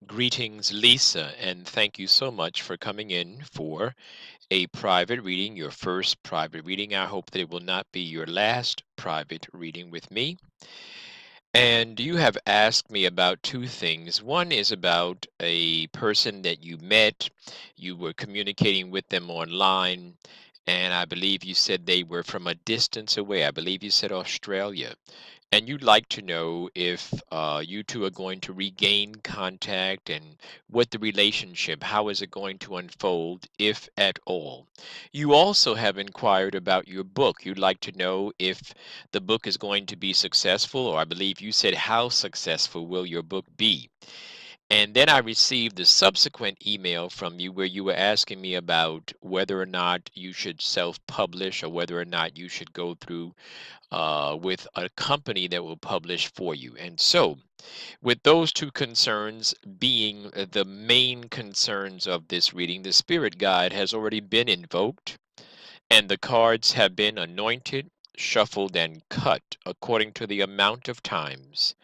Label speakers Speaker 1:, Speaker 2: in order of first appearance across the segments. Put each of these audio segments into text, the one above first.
Speaker 1: Greetings, Lisa, and thank you so much for coming in for a private reading, your first private reading. I hope that it will not be your last private reading with me. And you have asked me about two things. One is about a person that you met, you were communicating with them online, and I believe you said they were from a distance away. I believe you said Australia. And you'd like to know if you two are going to regain contact and what the relationship, how is it going to unfold, if at all. You also have inquired about your book. You'd like to know if the book is going to be successful, or I believe you said how successful will your book be. And then I received the subsequent email from you where you were asking me about whether or not you should self-publish or whether or not you should go through with a company that will publish for you. And so, with those two concerns being the main concerns of this reading, the spirit guide has already been invoked, and the cards have been anointed, shuffled, and cut according to the amount of times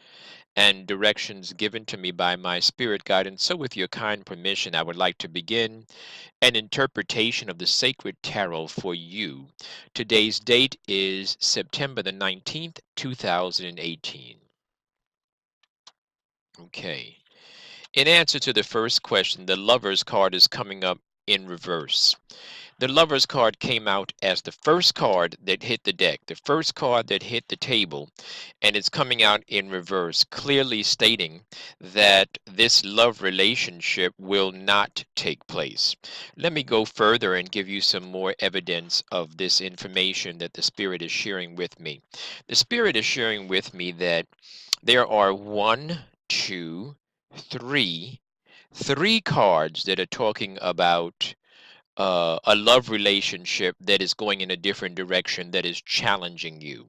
Speaker 1: and directions given to me by my spirit guide. And so, with your kind permission, I would like to begin an interpretation of the sacred tarot for you. Today's date is September the 19th, 2018. Okay. In answer to the first question, the Lover's card is coming up in reverse. The Lover's card came out as the first card that hit the deck, the first card that hit the table, and it's coming out in reverse, clearly stating that this love relationship will not take place. Let me go further and give you some more evidence of this information that the Spirit is sharing with me. The Spirit is sharing with me that there are one, two, three cards that are talking about a love relationship that is going in a different direction that is challenging you.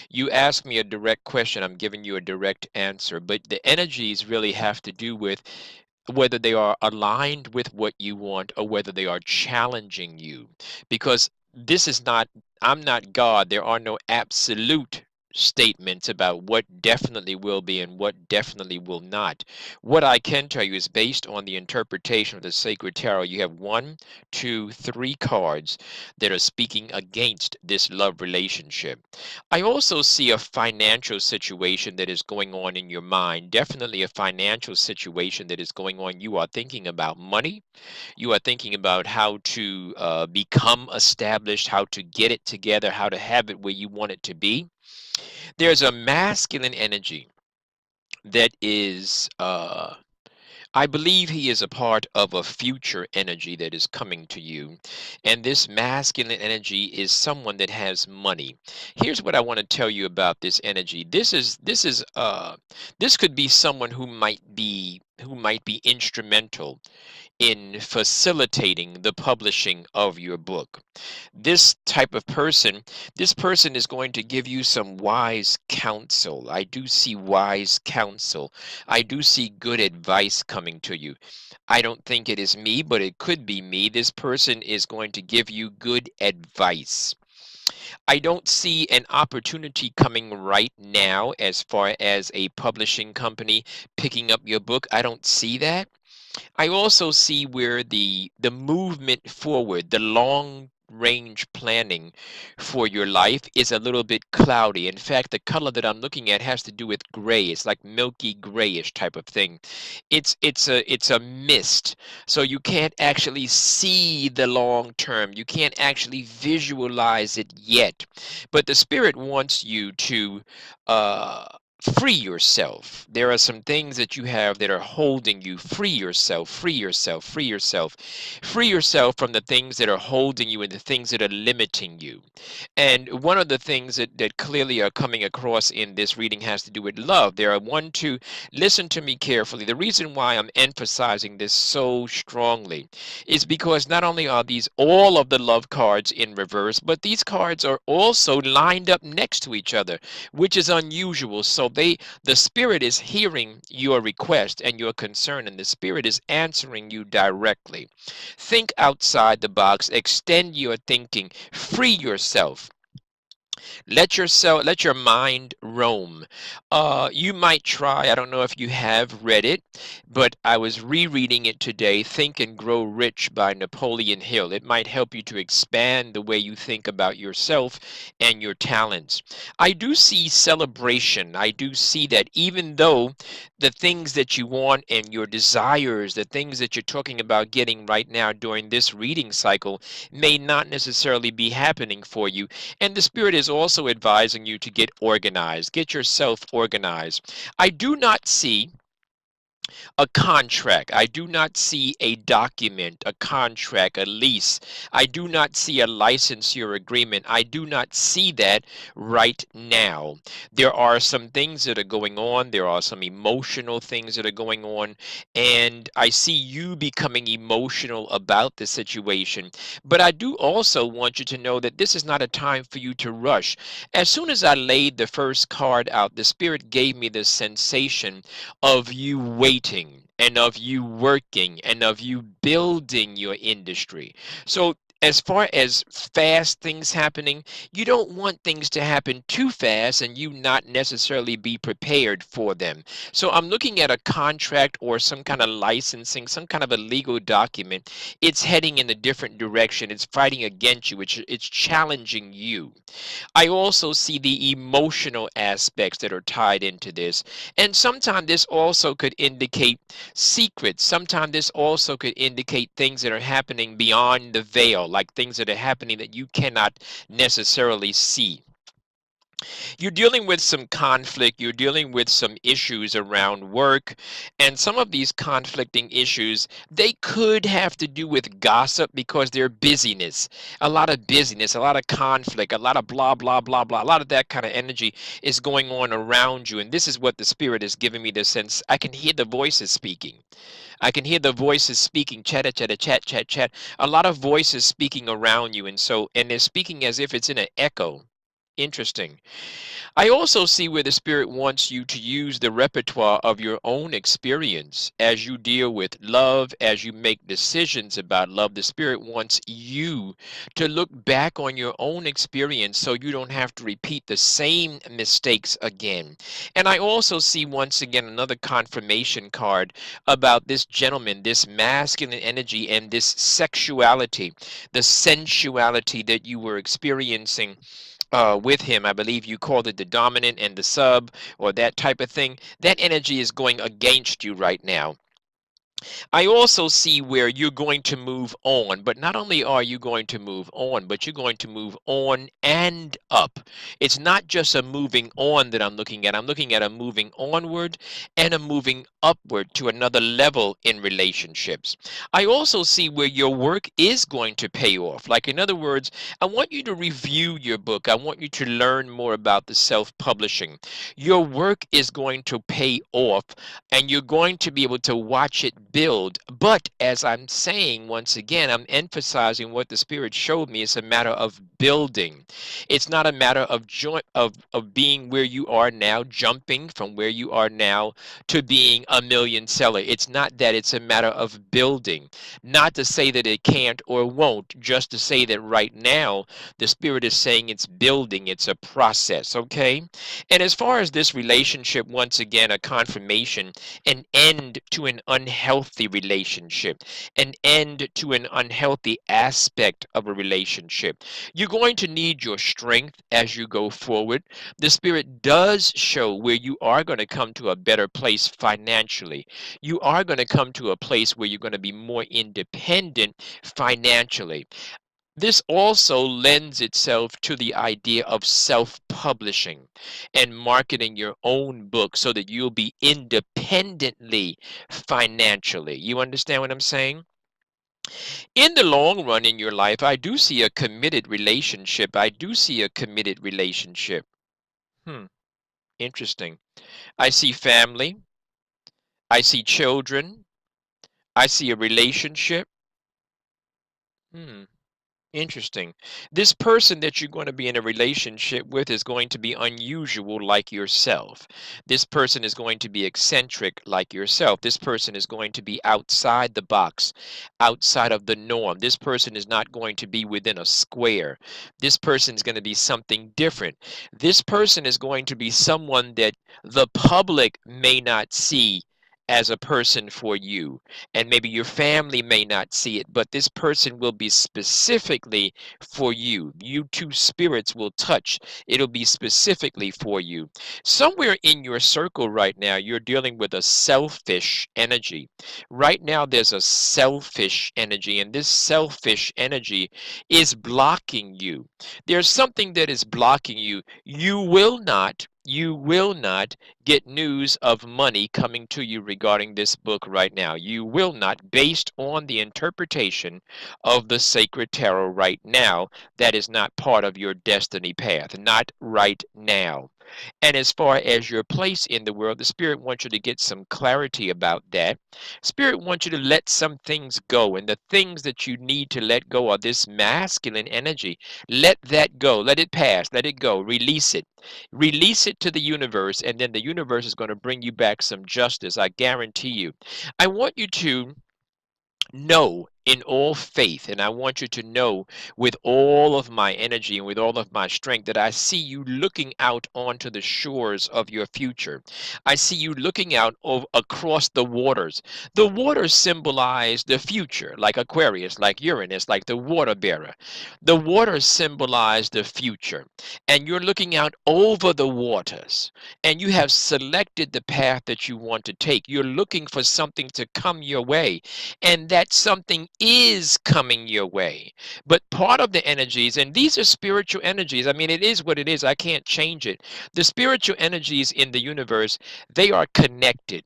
Speaker 1: You ask me a direct question, I'm giving you a direct answer, but the energies really have to do with whether they are aligned with what you want or whether they are challenging you. Because this is not, I'm not God. There are no absolute statements about what definitely will be and what definitely will not. What I can tell you is based on the interpretation of the sacred tarot, you have one, two, three cards that are speaking against this love relationship. I also see a financial situation that is going on in your mind, definitely a financial situation that is going on. You are thinking about money. You are thinking about how to become established, how to get it together, how to have it where you want it to be. There's a masculine energy that is I believe he is a part of a future energy that is coming to you. And this masculine energy is someone that has money. Here's what I want to tell you about this energy. This could be someone who might be instrumental in facilitating the publishing of your book. This type of person, this person is going to give you some wise counsel. I do see wise counsel. I do see good advice coming to you. I don't think it is me, but it could be me. This person is going to give you good advice. I don't see an opportunity coming right now as far as a publishing company picking up your book. I don't see that. I also see where the movement forward, the long range planning for your life is a little bit cloudy. In fact, the color that I'm looking at has to do with gray. It's like milky grayish type of thing. It's a mist. So you can't actually see the long term. You can't actually visualize it yet. But the spirit wants you to uh free yourself. There are some things that you have that are holding you. Free yourself, free yourself, free yourself. Free yourself from the things that are holding you and the things that are limiting you. And one of the things that clearly are coming across in this reading has to do with love. There are one, two, listen to me carefully. The reason why I'm emphasizing this so strongly is because not only are these all of the love cards in reverse, but these cards are also lined up next to each other, which is unusual. So the spirit is hearing your request and your concern, and the spirit is answering you directly. Think outside the box, extend your thinking, free yourself. Let your mind roam. You might try, I don't know if you have read it, but I was rereading it today, Think and Grow Rich by Napoleon Hill. It might help you to expand the way you think about yourself and your talents. I do see celebration. I do see that even though the things that you want and your desires, the things that you're talking about getting right now during this reading cycle may not necessarily be happening for you, and the Spirit is also advising you to get organized, get yourself organized. I do not see a contract. I do not see a document, a contract, a lease. I do not see a license or agreement. I do not see that right now. There are some things that are going on. There are some emotional things that are going on. And I see you becoming emotional about the situation. But I do also want you to know that this is not a time for you to rush. As soon as I laid the first card out, the Spirit gave me the sensation of you waiting and of you working and of you building your industry. So as far as fast things happening, you don't want things to happen too fast and you not necessarily be prepared for them. So I'm looking at a contract or some kind of licensing, some kind of a legal document. It's heading in a different direction. It's fighting against you. It's challenging you. I also see the emotional aspects that are tied into this. And sometimes this also could indicate secrets. Sometimes this also could indicate things that are happening beyond the veil, like things that are happening that you cannot necessarily see. You're dealing with some conflict, you're dealing with some issues around work, and some of these conflicting issues, they could have to do with gossip because they're busyness, a lot of conflict, a lot of blah, blah, blah, blah, a lot of that kind of energy is going on around you. And this is what the Spirit is giving me the sense. I can hear the voices speaking. I can hear the voices speaking, chatter, chatter, chat, chat, chat. A lot of voices speaking around you. And they're speaking as if it's in an echo. Interesting. I also see where the Spirit wants you to use the repertoire of your own experience as you deal with love, as you make decisions about love. The Spirit wants you to look back on your own experience so you don't have to repeat the same mistakes again. And I also see once again another confirmation card about this gentleman, this masculine energy, and this sexuality, the sensuality that you were experiencing with him. I believe you called it the dominant and the sub or that type of thing. That energy is going against you right now. I also see where you're going to move on, but not only are you going to move on, but you're going to move on and up. It's not just a moving on that I'm looking at. I'm looking at a moving onward and a moving upward to another level in relationships. I also see where your work is going to pay off. Like, in other words, I want you to review your book. I want you to learn more about the self-publishing. Your work is going to pay off and you're going to be able to watch it build. But as I'm saying, once again, I'm emphasizing what the Spirit showed me. It's a matter of building. It's not a matter of of being where you are now, jumping from where you are now to being a million seller. It's not that. It's a matter of building. Not to say that it can't or won't, just to say that right now the Spirit is saying it's building. It's a process, okay? And as far as this relationship, once again, a confirmation, an end to an unhealthy relationship, an end to an unhealthy aspect of a relationship. You're going to need your strength as you go forward. The Spirit does show where you are going to come to a better place financially. You are going to come to a place where you're going to be more independent financially. This also lends itself to the idea of self-publishing and marketing your own book so that you'll be independently financially. You understand what I'm saying? In the long run in your life, I do see a committed relationship. I do see a committed relationship. Hmm, interesting. I see family. I see children. I see a relationship. Hmm, Interesting. This person that you're going to be in a relationship with is going to be unusual like yourself. This person is going to be eccentric like yourself. This person is going to be outside the box, outside of the norm. This person is not going to be within a square. This person is going to be something different. This person is going to be someone that the public may not see as a person for you, and maybe your family may not see it, but this person will be specifically for you. You two spirits will touch. It'll be specifically for you. Somewhere in your circle right now, you're dealing with a selfish energy. Right now, there's a selfish energy, and this selfish energy is blocking you. There's something that is blocking you. You will not get news of money coming to you regarding this book right now. You will not, based on the interpretation of the sacred tarot right now. That is not part of your destiny path, not right now. And as far as your place in the world, the Spirit wants you to get some clarity about that. Spirit wants you to let some things go, and the things that you need to let go are this masculine energy. Let that go. Let it pass. Let it go. Release it. Release it to the universe, and then the universe is going to bring you back some justice. I guarantee you. I want you to know in all faith, and I want you to know with all of my energy and with all of my strength, that I see you looking out onto the shores of your future. I see you looking out across the waters. The waters symbolize the future, like Aquarius, like Uranus, like the water bearer. The waters symbolize the future, and you're looking out over the waters, and you have selected the path that you want to take. You're looking for something to come your way, and that something is coming your way. But part of the energies, and these are spiritual energies, I mean, it is what it is. I can't change it. The spiritual energies in the universe, they are connected.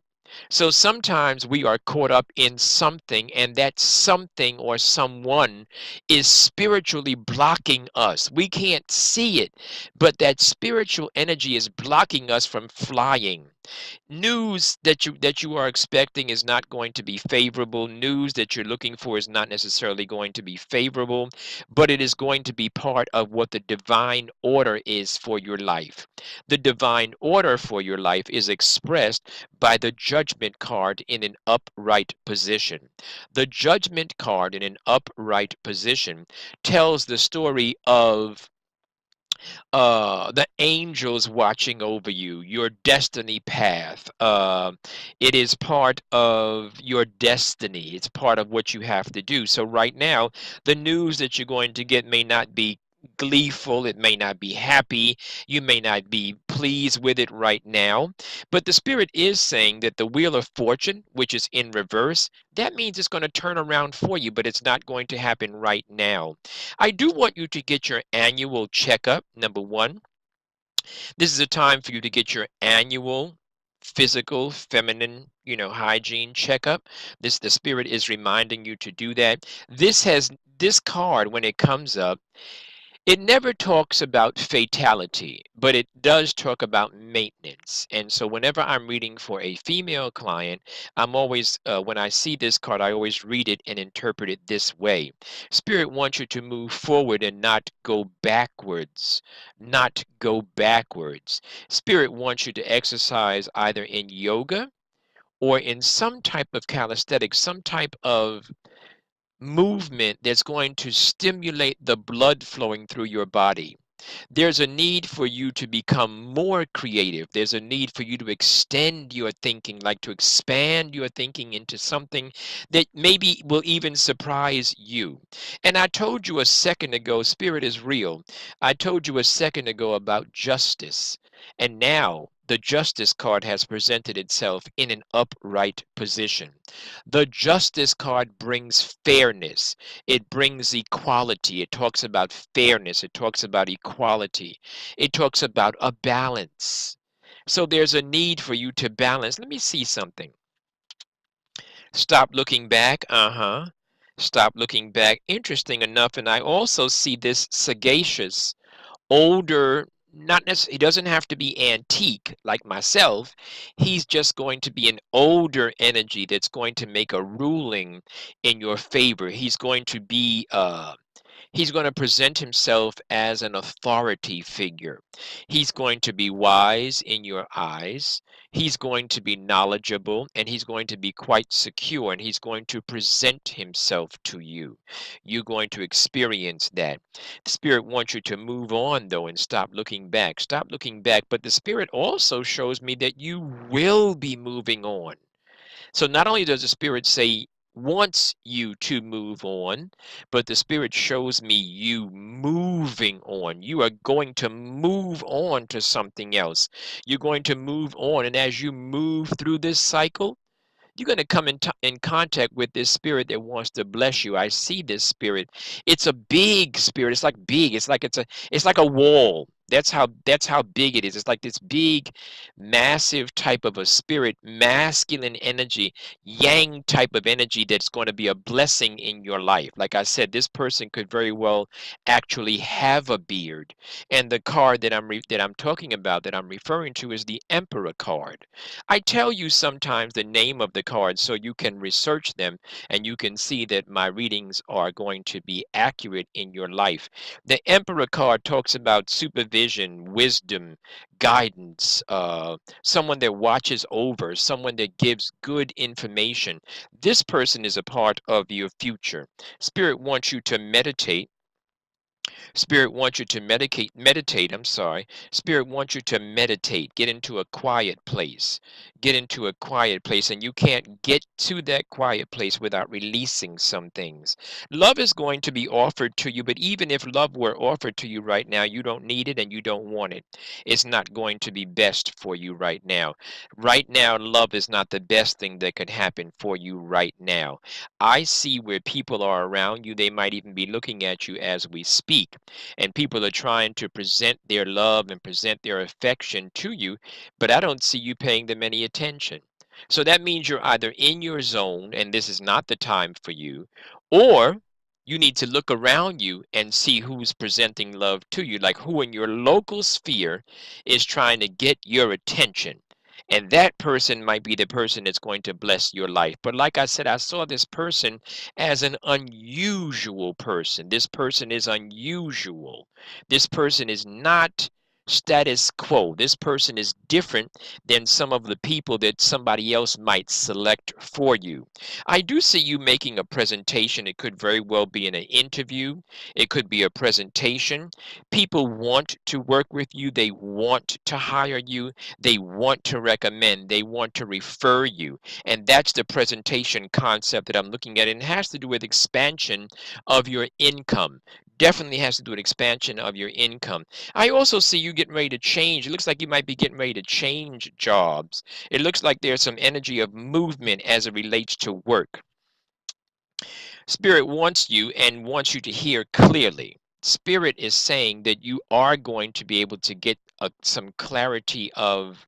Speaker 1: So sometimes we are caught up in something, and that something or someone is spiritually blocking us. We can't see it, but that spiritual energy is blocking us from flying. News that you are expecting is not going to be favorable. News that you're looking for is not necessarily going to be favorable, but it is going to be part of what the divine order is for your life. The divine order for your life is expressed by the judgment card in an upright position. The judgment card in an upright position tells the story of the angels watching over you, your destiny path. It is part of your destiny. It's part of what you have to do. So right now, the news that you're going to get may not be gleeful, it may not be happy, you may not be pleased with it right now, but the Spirit is saying that the wheel of fortune, which is in reverse, that means it's going to turn around for you, but it's not going to happen right now. I do want you to get your annual checkup. Number one, this is a time for you to get your annual physical feminine hygiene checkup. The Spirit is reminding you to do that. This card, when it comes up, it never talks about fatality, but it does talk about maintenance. And so whenever I'm reading for a female client, I'm always, when I see this card, I always read it and interpret it this way. Spirit wants you to move forward and not go backwards. Not go backwards. Spirit wants you to exercise either in yoga or in some type of calisthenics, some type of movement that's going to stimulate the blood flowing through your body. There's a need for you to become more creative. There's a need for you to extend your thinking, like to expand your thinking into something that maybe will even surprise you. And I told you a second ago, Spirit is real. I told you a second ago about justice. And now the justice card has presented itself in an upright position. The justice card brings fairness. It brings equality. It talks about fairness. It talks about equality. It talks about a balance. So there's a need for you to balance. Let me see something. Stop looking back. Stop looking back. Interesting enough. And I also see this sagacious older, not necessarily, he doesn't have to be antique like myself. He's just going to be an older energy that's going to make a ruling in your favor. He's going to be He's going to present himself as an authority figure. He's going to be wise in your eyes. He's going to be knowledgeable, and he's going to be quite secure, and he's going to present himself to you. You're going to experience that. The Spirit wants you to move on, though, and stop looking back. Stop looking back. But the Spirit also shows me that you will be moving on. So not only does the Spirit say, wants you to move on, but the Spirit shows me you moving on. You are going to move on to something else. You're going to move on. And as you move through this cycle, you're going to come in contact with this spirit that wants to bless you. I see this spirit. It's a big spirit. It's like big. It's like a wall. That's how big it is. It's like this big, massive type of a spirit, masculine energy, yang type of energy that's going to be a blessing in your life. Like I said, this person could very well actually have a beard. And the card that I'm talking about, that I'm referring to, is the Emperor card. I tell you sometimes the name of the cards so you can research them and you can see that my readings are going to be accurate in your life. The Emperor card talks about supervision, wisdom, guidance, someone that watches over, someone that gives good information. This person is a part of your future. Spirit wants you to meditate. Spirit wants you to meditate, I'm sorry. Spirit wants you to meditate, get into a quiet place. Get into a quiet place, and you can't get to that quiet place without releasing some things. Love is going to be offered to you, but even if love were offered to you right now, you don't need it and you don't want it. It's not going to be best for you right now. Right now, love is not the best thing that could happen for you right now. I see where people are around you. They might even be looking at you as we speak, and people are trying to present their love and present their affection to you, but I don't see you paying them any attention. So that means you're either in your zone and this is not the time for you, or you need to look around you and see who's presenting love to you, like who in your local sphere is trying to get your attention. And that person might be the person that's going to bless your life. But like I said, I saw this person as an unusual person. This person is unusual. This person is not status quo. This person is different than some of the people that somebody else might select for you. I do see you making a presentation. It could very well be in an interview. It could be a presentation. People want to work with you. They want to hire you. They want to recommend. They want to refer you. And that's the presentation concept that I'm looking at. And it has to do with expansion of your income. Definitely has to do with expansion of your income. I also see you getting ready to change. It looks like you might be getting ready to change jobs. It looks like there's some energy of movement as it relates to work. Spirit wants you and wants you to hear clearly. Spirit is saying that you are going to be able to get some clarity of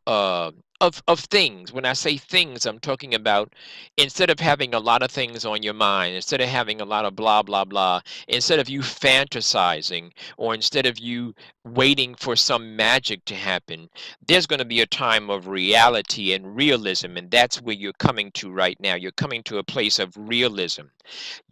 Speaker 1: uh of things. When I say things, I'm talking about, instead of having a lot of things on your mind, instead of having a lot of blah blah blah, instead of you fantasizing, or instead of you waiting for some magic to happen, there's going to be a time of reality and realism, and that's where you're coming to right now. You're coming to a place of realism.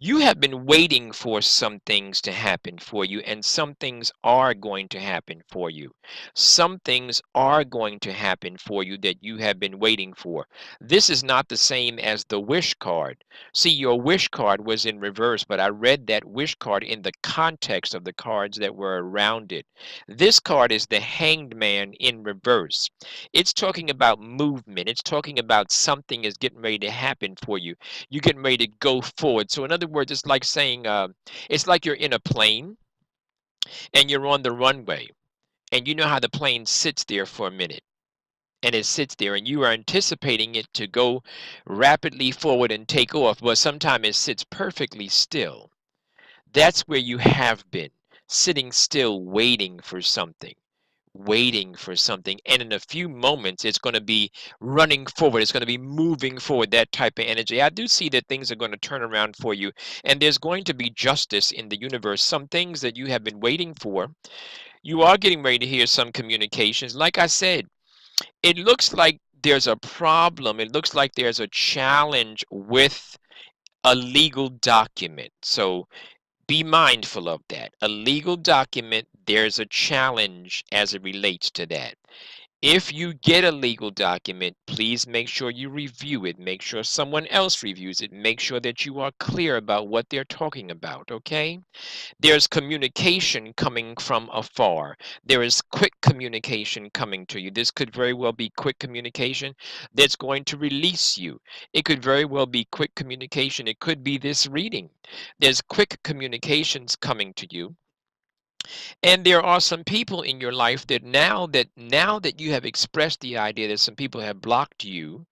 Speaker 1: You have been waiting for some things to happen for you, and some things are going to happen for you. Some things are going to happen for you that you have been waiting for. This is not the same as the wish card. See, your wish card was in reverse, but I read that wish card in the context of the cards that were around it. This card is the Hanged Man in reverse. It's talking about movement. It's talking about something is getting ready to happen for you. You're getting ready to go forward. So in other words, it's like saying, it's like you're in a plane and you're on the runway, and you know how the plane sits there for a minute, and it sits there and you are anticipating it to go rapidly forward and take off, but sometimes it sits perfectly still. That's where you have been, sitting still, waiting for something, and in a few moments it's going to be running forward, it's going to be moving forward. That type of energy. I do see that things are going to turn around for you, and there's going to be justice in the universe. Some things that you have been waiting for, you are getting ready to hear some communications. Like I said, it looks like there's a problem. It looks like there's a challenge with a legal document. So Be mindful of that. A legal document, there's a challenge as it relates to that. If you get a legal document, please make sure you review it. Make sure someone else reviews it. Make sure that you are clear about what they're talking about, okay? There's communication coming from afar. There is quick communication coming to you. This could very well be quick communication that's going to release you. It could very well be quick communication. It could be this reading. There's quick communications coming to you. And there are some people in your life that now that you have expressed the idea that some people have blocked you,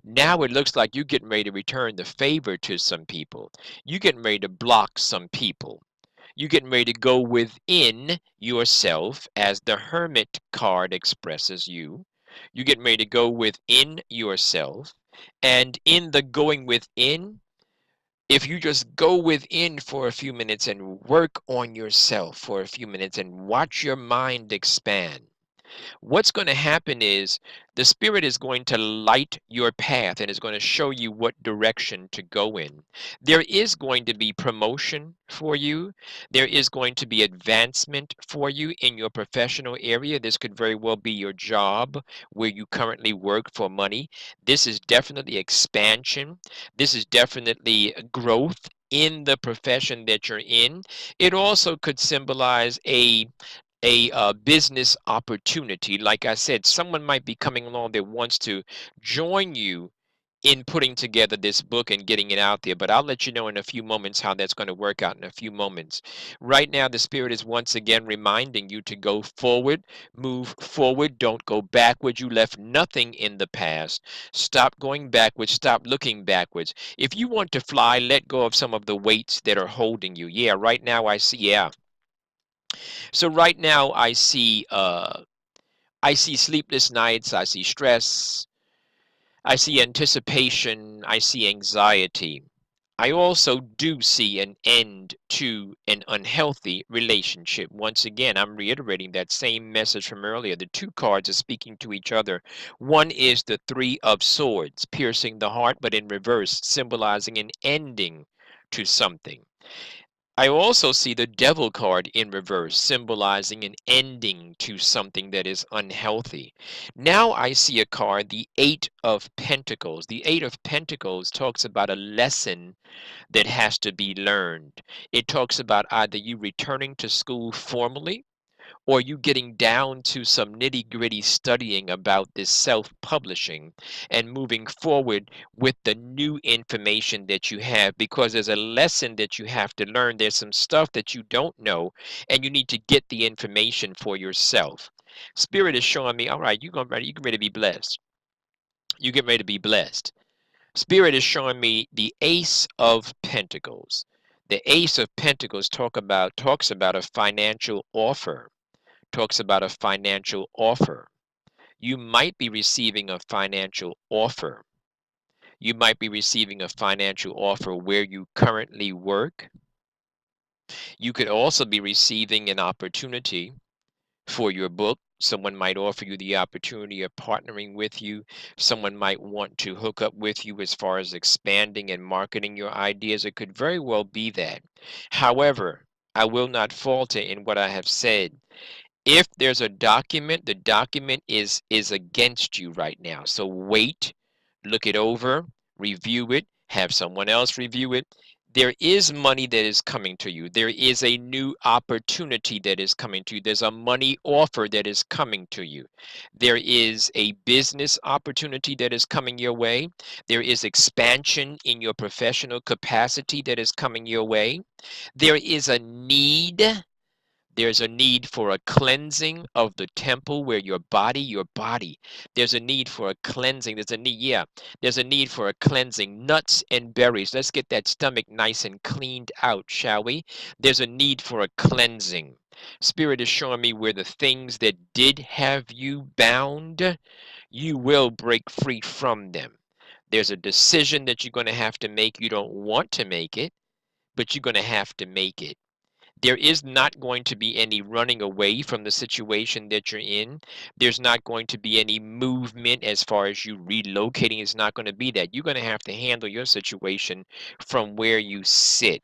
Speaker 1: now it looks like you're getting ready to return the favor to some people. You're getting ready to block some people. You're getting ready to go within yourself, as the Hermit card expresses you. You're getting ready to go within yourself. And in the going within, if you just go within for a few minutes and work on yourself for a few minutes and watch your mind expand, what's going to happen is the Spirit is going to light your path and is going to show you what direction to go in. There is going to be promotion for you. There is going to be advancement for you in your professional area. This could very well be your job where you currently work for money. This is definitely expansion. This is definitely growth in the profession that you're in. It also could symbolize a business opportunity. Like I said, someone might be coming along that wants to join you in putting together this book and getting it out there. But I'll let you know in a few moments how that's going to work out in a few moments. Right now, the Spirit is once again reminding you to go forward, move forward. Don't go backwards. You left nothing in the past. Stop going backwards. Stop looking backwards. If you want to fly, let go of some of the weights that are holding you. Yeah, right now I see, yeah. So right now I see sleepless nights, I see stress, I see anticipation, I see anxiety. I also do see an end to an unhealthy relationship. Once again, I'm reiterating that same message from earlier. The two cards are speaking to each other. One is the Three of Swords, piercing the heart, but in reverse, symbolizing an ending to something. I also see the Devil card in reverse, symbolizing an ending to something that is unhealthy. Now I see a card, the Eight of Pentacles. The Eight of Pentacles talks about a lesson that has to be learned. It talks about either you returning to school formally, or you getting down to some nitty-gritty studying about this self-publishing and moving forward with the new information that you have, because there's a lesson that you have to learn. There's some stuff that you don't know, and you need to get the information for yourself. Spirit is showing me, all right, you get ready to be blessed. You get ready to be blessed. Spirit is showing me the Ace of Pentacles. The Ace of Pentacles talks about a financial offer, talks about a financial offer. You might be receiving a financial offer. You might be receiving a financial offer where you currently work. You could also be receiving an opportunity for your book. Someone might offer you the opportunity of partnering with you. Someone might want to hook up with you as far as expanding and marketing your ideas. It could very well be that. However, I will not falter in what I have said. If there's a document, the document is against you right now. So wait, look it over, review it, have someone else review it. There is money that is coming to you. There is a new opportunity that is coming to you. There's a money offer that is coming to you. There is a business opportunity that is coming your way. There is expansion in your professional capacity that is coming your way. There is a need. There's a need for a cleansing of the temple where your body, there's a need for a cleansing. There's a need, yeah, there's a need for a cleansing. Nuts and berries. Let's get that stomach nice and cleaned out, shall we? There's a need for a cleansing. Spirit is showing me where the things that did have you bound, you will break free from them. There's a decision that you're going to have to make. You don't want to make it, but you're going to have to make it. There is not going to be any running away from the situation that you're in. There's not going to be any movement as far as you relocating. It's not going to be that. You're going to have to handle your situation from where you sit.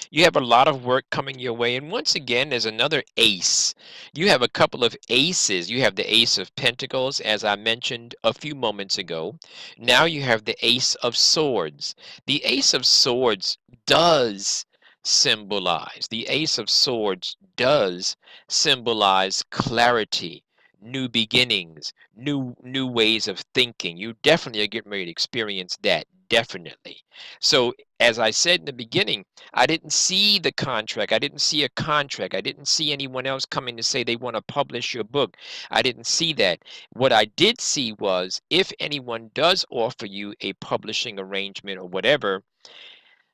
Speaker 1: You have a lot of work coming your way. And once again, there's another ace. You have a couple of aces. You have the Ace of Pentacles, as I mentioned a few moments ago. Now you have the Ace of Swords. The Ace of Swords does the Ace of Swords does symbolize clarity, new beginnings, new ways of thinking. You definitely are getting ready to experience that. Definitely. So, as I said in the beginning, I didn't see the contract. I didn't see a contract. I didn't see anyone else coming to say they want to publish your book. I didn't see that. What I did see was if anyone does offer you a publishing arrangement or whatever,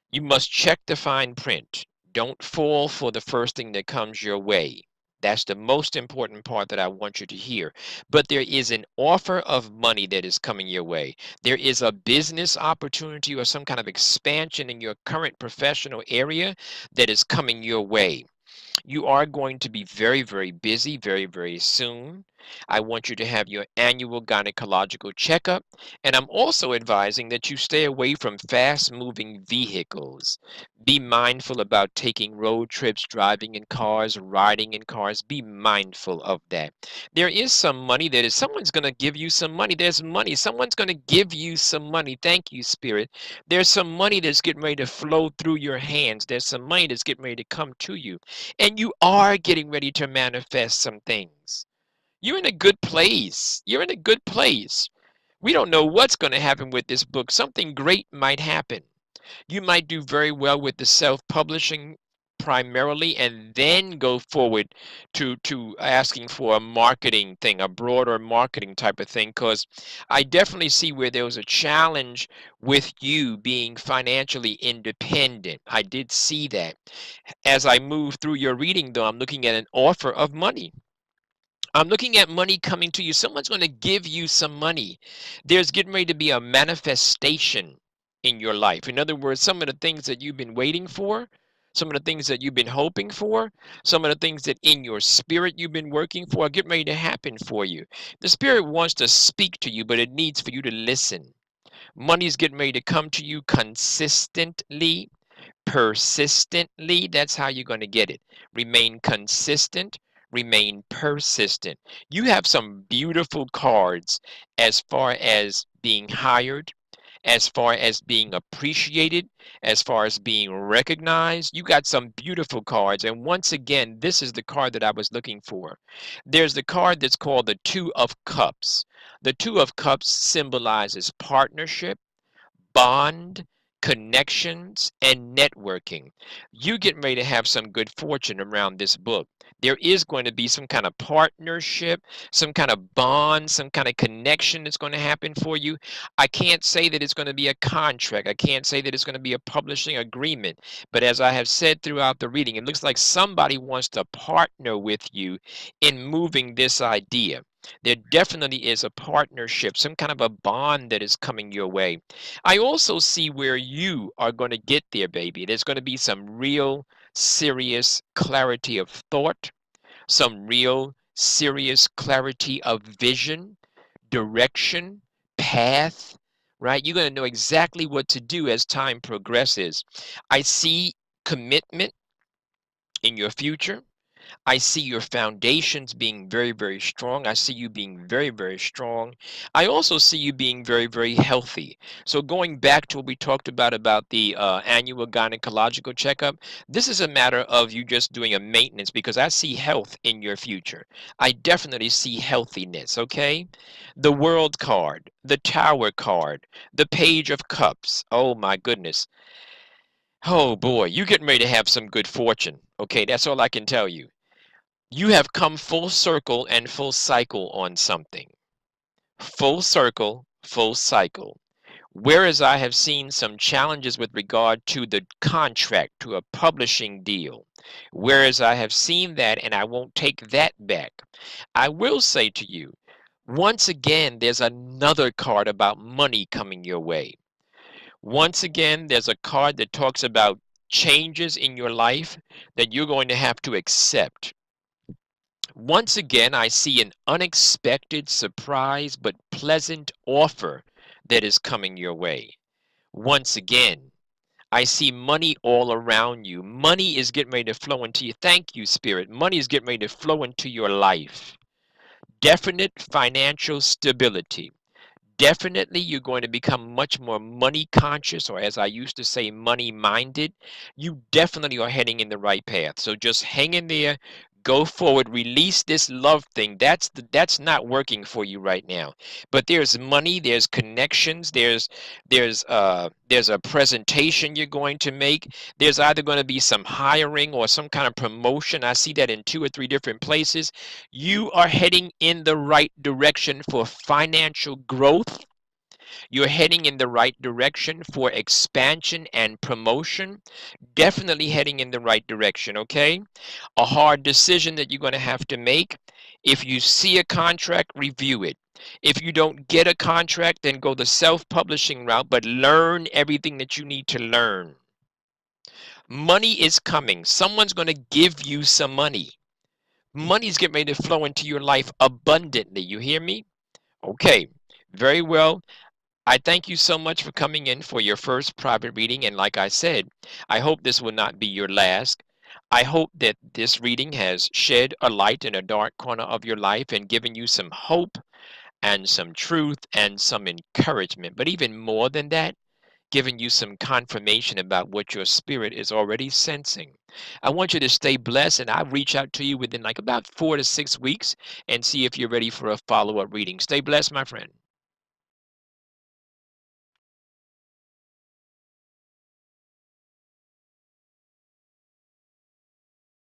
Speaker 1: you must check the fine print. Don't fall for the first thing that comes your way. That's the most important part that I want you to hear. But there is an offer of money that is coming your way. There is a business opportunity or some kind of expansion in your current professional area that is coming your way. You are going to be very, very busy very, very soon. I want you to have your annual gynecological checkup. And I'm also advising that you stay away from fast moving vehicles. Be mindful about taking road trips, driving in cars, riding in cars. Be mindful of that. There is some money that is, someone's going to give you some money. There's money. Someone's going to give you some money. Thank you, Spirit. There's some money that's getting ready to flow through your hands. There's some money that's getting ready to come to you. And you are getting ready to manifest some things. You're in a good place. You're in a good place. We don't know what's going to happen with this book. Something great might happen. You might do very well with the self-publishing primarily and then go forward to asking for a marketing thing, a broader marketing type of thing, because I definitely see where there was a challenge with you being financially independent. I did see that. As I move through your reading, though, I'm looking at an offer of money. I'm looking at money coming to you. Someone's going to give you some money. There's getting ready to be a manifestation in your life. In other words, some of the things that you've been waiting for, some of the things that you've been hoping for, some of the things that in your spirit you've been working for are getting ready to happen for you. The spirit wants to speak to you, but it needs for you to listen. Money's getting ready to come to you consistently, persistently. That's how you're going to get it. Remain consistent, remain persistent. You have some beautiful cards as far as being hired, as far as being appreciated, as far as being recognized. You got some beautiful cards. And once again, this is the card that I was looking for. There's the card that's called the Two of Cups. The Two of Cups symbolizes partnership, bond, connections, and networking. You getting ready to have some good fortune around this book. There is going to be some kind of partnership, some kind of bond, some kind of connection that's going to happen for you. I can't say that it's going to be a contract. I can't say that it's going to be a publishing agreement. But as I have said throughout the reading, it looks like somebody wants to partner with you in moving this idea. There definitely is a partnership, some kind of a bond that is coming your way. I also see where you are going to get there, baby. There's going to be some real serious clarity of thought, some real serious clarity of vision, direction, path, right? You're going to know exactly what to do as time progresses. I see commitment in your future. I see your foundations being very, very strong. I see you being very, very strong. I also see you being very, very healthy. So going back to what we talked about the annual gynecological checkup, this is a matter of you just doing a maintenance because I see health in your future. I definitely see healthiness, okay? The World card, the Tower card, the Page of Cups. Oh my goodness. Oh boy, you're getting ready to have some good fortune. Okay, that's all I can tell you. You have come full circle and full cycle on something. Full circle, full cycle. Whereas I have seen some challenges with regard to the contract, to a publishing deal. Whereas I have seen that and I won't take that back. I will say to you, once again, there's another card about money coming your way. Once again, there's a card that talks about changes in your life that you're going to have to accept. Once again, I see an unexpected surprise but pleasant offer that is coming your way. Once again, I see money all around you. Money is getting ready to flow into you. Thank you, Spirit. Money is getting ready to flow into your life. Definite financial stability. Definitely, you're going to become much more money conscious, or as I used to say, money minded. You definitely are heading in the right path. So just hang in there, go forward, release this love thing. That's not working for you right now. But there's money, there's connections, there's a presentation you're going to make. There's either going to be some hiring or some kind of promotion. I see that in 2 or 3 different places. You are heading in the right direction for financial growth. You're heading in the right direction for expansion and promotion. Definitely heading in the right direction, okay? A hard decision that you're going to have to make. If you see a contract, review it. If you don't get a contract, then go the self-publishing route, but learn everything that you need to learn. Money is coming. Someone's going to give you some money. Money's getting ready to flow into your life abundantly. You hear me? Okay. Very well. I thank you so much for coming in for your first private reading. And like I said, I hope this will not be your last. I hope that this reading has shed a light in a dark corner of your life and given you some hope and some truth and some encouragement. But even more than that, giving you some confirmation about what your spirit is already sensing. I want you to stay blessed, and I'll reach out to you within like about 4 to 6 weeks and see if you're ready for a follow up reading. Stay blessed, my friend.